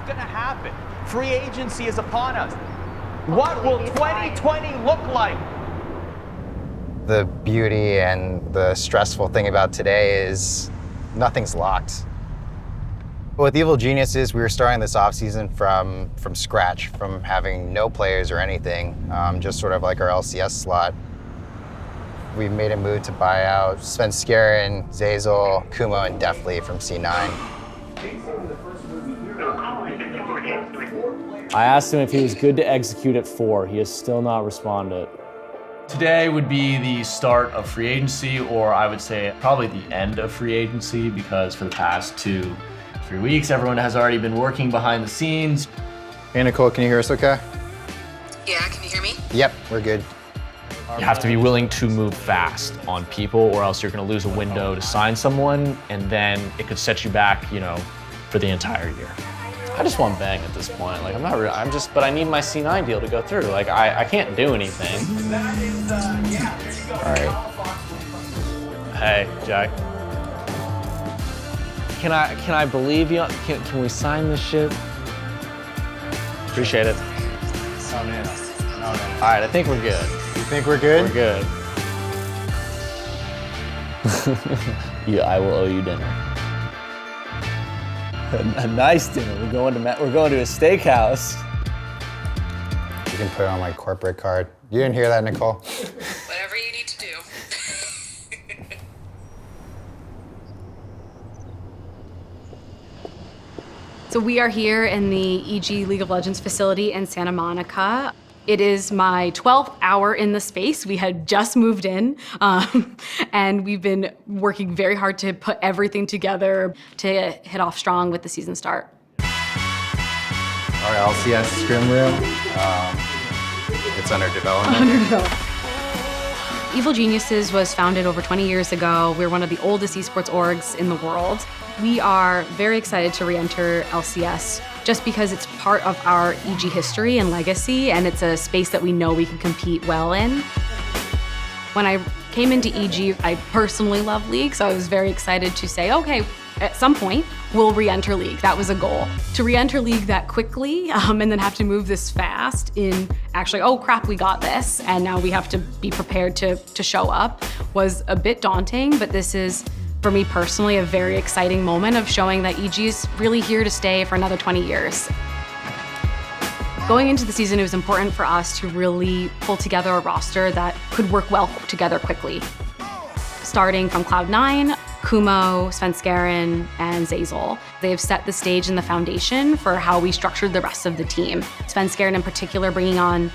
going to happen. Free agency is upon us. What will 2020 look like? The beauty and the stressful thing about today is nothing's locked. With Evil Geniuses, we were starting this offseason from scratch, from having no players or anything, just sort of like our LCS slot. We made a move to buy out Svenskeren, Zazel, Kumo, and Deftly from C9. I asked him if he was good to execute at 4. He has still not responded. Today would be the start of free agency, or I would say probably the end of free agency, because for the past 2-3 weeks, everyone has already been working behind the scenes. Hey, Nicole, can you hear us okay? Yeah, can you hear me? Yep, we're good. You have to be willing to move fast on people, or else you're going to lose a window to sign someone, and then it could set you back, you know, for the entire year. I just want Bang at this point. Like, but I need my C9 deal to go through. Like, I can't do anything. All right. Hey, Jack. Can I believe you? Can we sign this shit? Appreciate it. No, man. All right, I think we're good. You think we're good? We're good. Yeah, I will owe you dinner. A nice dinner. We're going to a steakhouse. You can put it on my corporate card. You didn't hear that, Nicole? Whatever you need to do. So we are here in the EG League of Legends facility in Santa Monica. It is my 12th hour in the space. We had just moved in, and we've been working very hard to put everything together to hit off strong with the season start. Our LCS scrim room, it's under development. Evil Geniuses was founded over 20 years ago. We're one of the oldest esports orgs in the world. We are very excited to re-enter LCS just because it's part of our EG history and legacy, and it's a space that we know we can compete well in. When I came into EG, I personally love League, so I was very excited to say, okay, at some point, we'll re-enter League. That was a goal. To re-enter League that quickly and then have to move this fast in actually, oh crap, we got this, and now we have to be prepared to show up was a bit daunting, but this is, for me personally, a very exciting moment of showing that EG is really here to stay for another 20 years. Going into the season, it was important for us to really pull together a roster that could work well together quickly. Starting from Cloud9, Kumo, Svenskeren, and Zazel. They have set the stage and the foundation for how we structured the rest of the team. Svenskeren in particular bringing on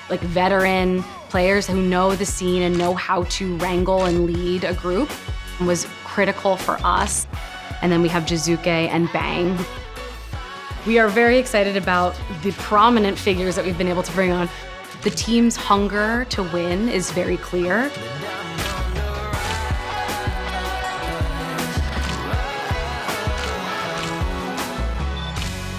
like veteran players who know the scene and know how to wrangle and lead a group was critical for us. And then we have Jizuke and Bang. We are very excited about the prominent figures that we've been able to bring on. The team's hunger to win is very clear.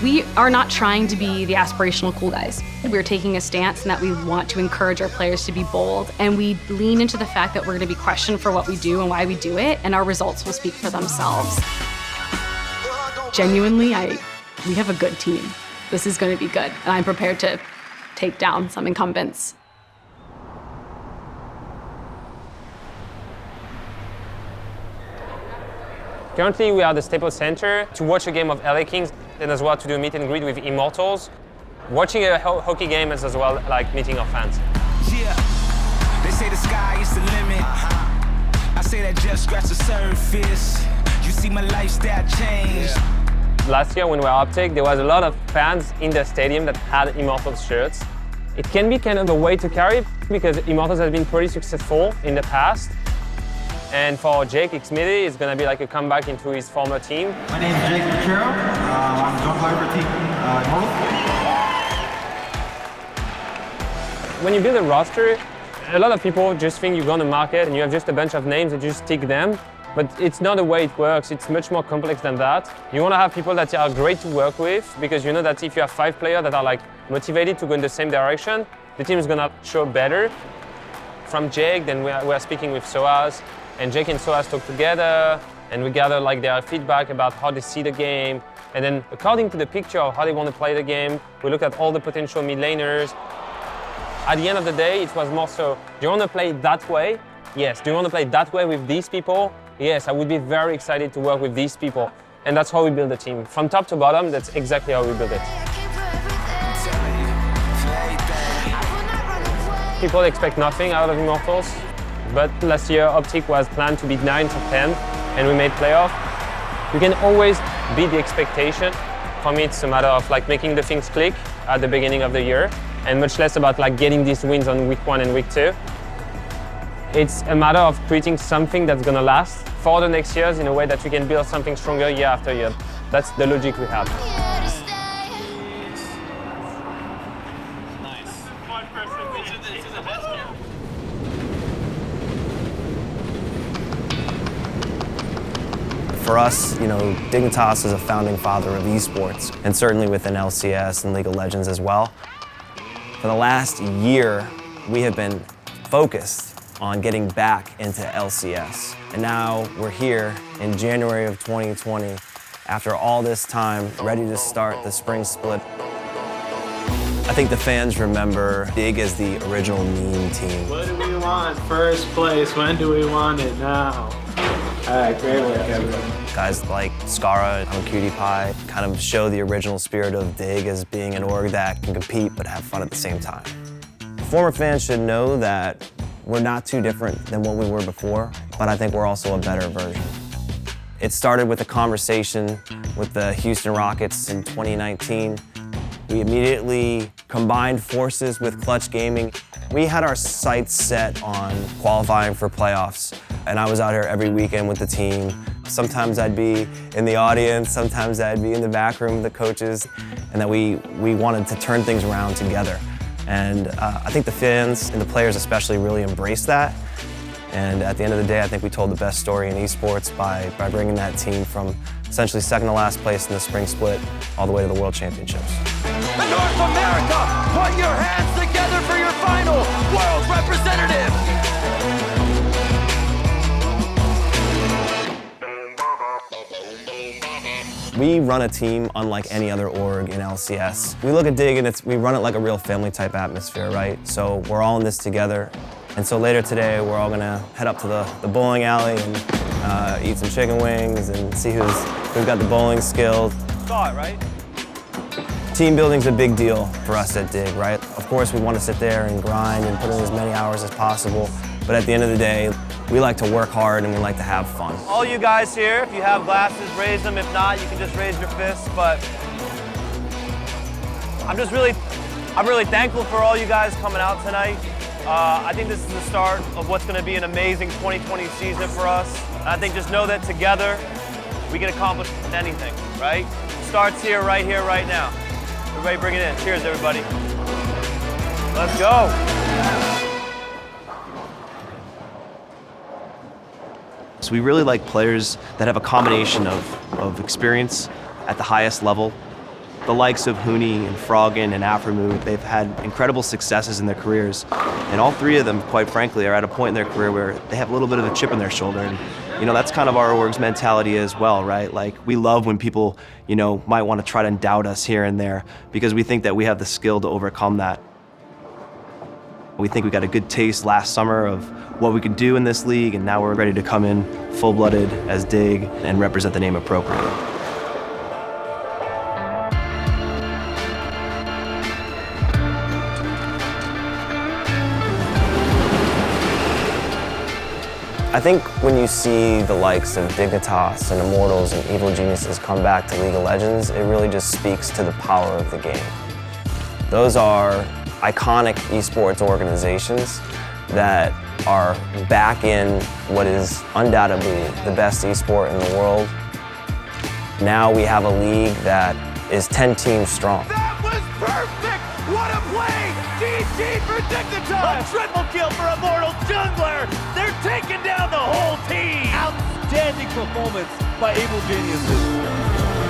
We are not trying to be the aspirational cool guys. We're taking a stance in that we want to encourage our players to be bold, and we lean into the fact that we're going to be questioned for what we do and why we do it, and our results will speak for themselves. Genuinely, we have a good team. This is going to be good, and I'm prepared to take down some incumbents. Currently, we are at the Staples Center to watch a game of LA Kings and as well to do a meet and greet with Immortals. Watching a hockey game is as well like meeting our fans. Yeah, they say the sky is the limit. I say that just scratch the surface. You see my lifestyle change. Last year when we were Optic, there was a lot of fans in the stadium that had Immortals shirts. It can be kind of a way to carry because Immortals has been pretty successful in the past. And for Jake Xmidi, it's going to be like a comeback into his former team. My name is Jake Lucero. I'm a jungler for Team Immortals. When you build a roster, a lot of people just think you go on the market and you have just a bunch of names and you just tick them. But it's not the way it works. It's much more complex than that. You want to have people that are great to work with because you know that if you have 5 players that are like motivated to go in the same direction, the team is going to show better. From Jake, then we are speaking with Soaz. And Jake and Soaz talk together, and we gather like their feedback about how they see the game, And then according to the picture of how they want to play the game, we look at all the potential mid laners. At the end of the day, it was more so, do you want to play that way? Yes. Do you want to play that way with these people? Yes, I would be very excited to work with these people. And that's how we build a team. From top to bottom, that's exactly how we build it. People expect nothing out of Immortals, but last year Optic was planned to be 9th or 10th, and we made playoff. You can always beat the expectation. For me, it's a matter of like making the things click at the beginning of the year, and much less about like getting these wins on week 1 and week 2. It's a matter of creating something that's gonna last for the next years in a way that we can build something stronger year after year. That's the logic we have. For us, you know, Dignitas is a founding father of esports, and certainly within LCS and League of Legends as well. For the last year, we have been focused on getting back into LCS. And now we're here in January of 2020, after all this time, ready to start the spring split. I think the fans remember Dig as the original meme team. What do we want? First place. When do we want it? Now. All right, great work, everyone. Guys like Skara and Cutie Pie kind of show the original spirit of Dig as being an org that can compete but have fun at the same time. Former fans should know that we're not too different than what we were before, but I think we're also a better version. It started with a conversation with the Houston Rockets in 2019. We immediately combined forces with Clutch Gaming. We had our sights set on qualifying for playoffs, and I was out here every weekend with the team. Sometimes I'd be in the audience, sometimes I'd be in the back room with the coaches, and that we wanted to turn things around together. And I think the fans and the players especially really embraced that. And at the end of the day, I think we told the best story in esports by bringing that team from essentially second to last place in the spring split all the way to the World Championships. North America, put your hands together for your final world representative. We run a team unlike any other org in LCS. We look at Dig and we run it like a real family type atmosphere, right? So we're all in this together. And so later today, we're all gonna head up to the bowling alley and eat some chicken wings and see who's got the bowling skills. Saw it, right? Team building's a big deal for us at Dig, right? Of course, we want to sit there and grind and put in as many hours as possible. But at the end of the day, we like to work hard and we like to have fun. All you guys here, if you have glasses, raise them. If not, you can just raise your fists. But I'm really thankful for all you guys coming out tonight. I think this is the start of what's going to be an amazing 2020 season for us. And I think just know that together, we can accomplish anything, right? It starts here, right now. Everybody bring it in. Cheers, everybody. Let's go. So we really like players that have a combination of experience at the highest level. The likes of Huni and Froggen and Aframu, they've had incredible successes in their careers. And all three of them, quite frankly, are at a point in their career where they have a little bit of a chip on their shoulder. And, you know, that's kind of our org's mentality as well, right? Like, we love when people, you know, might want to try to doubt us here and there because we think that we have the skill to overcome that. We think we got a good taste last summer of what we could do in this league, and now we're ready to come in full-blooded as Dig and represent the name appropriately. I think when you see the likes of Dignitas and Immortals and Evil Geniuses come back to League of Legends, it really just speaks to the power of the game. Those are iconic esports organizations that are back in what is undoubtedly the best esport in the world. Now we have a league that is 10 teams strong. That was perfect! What a play! GG for Dignitas! A triple kill for Immortals Jungler! They're taking down the whole team! Outstanding performance by Evil Geniuses.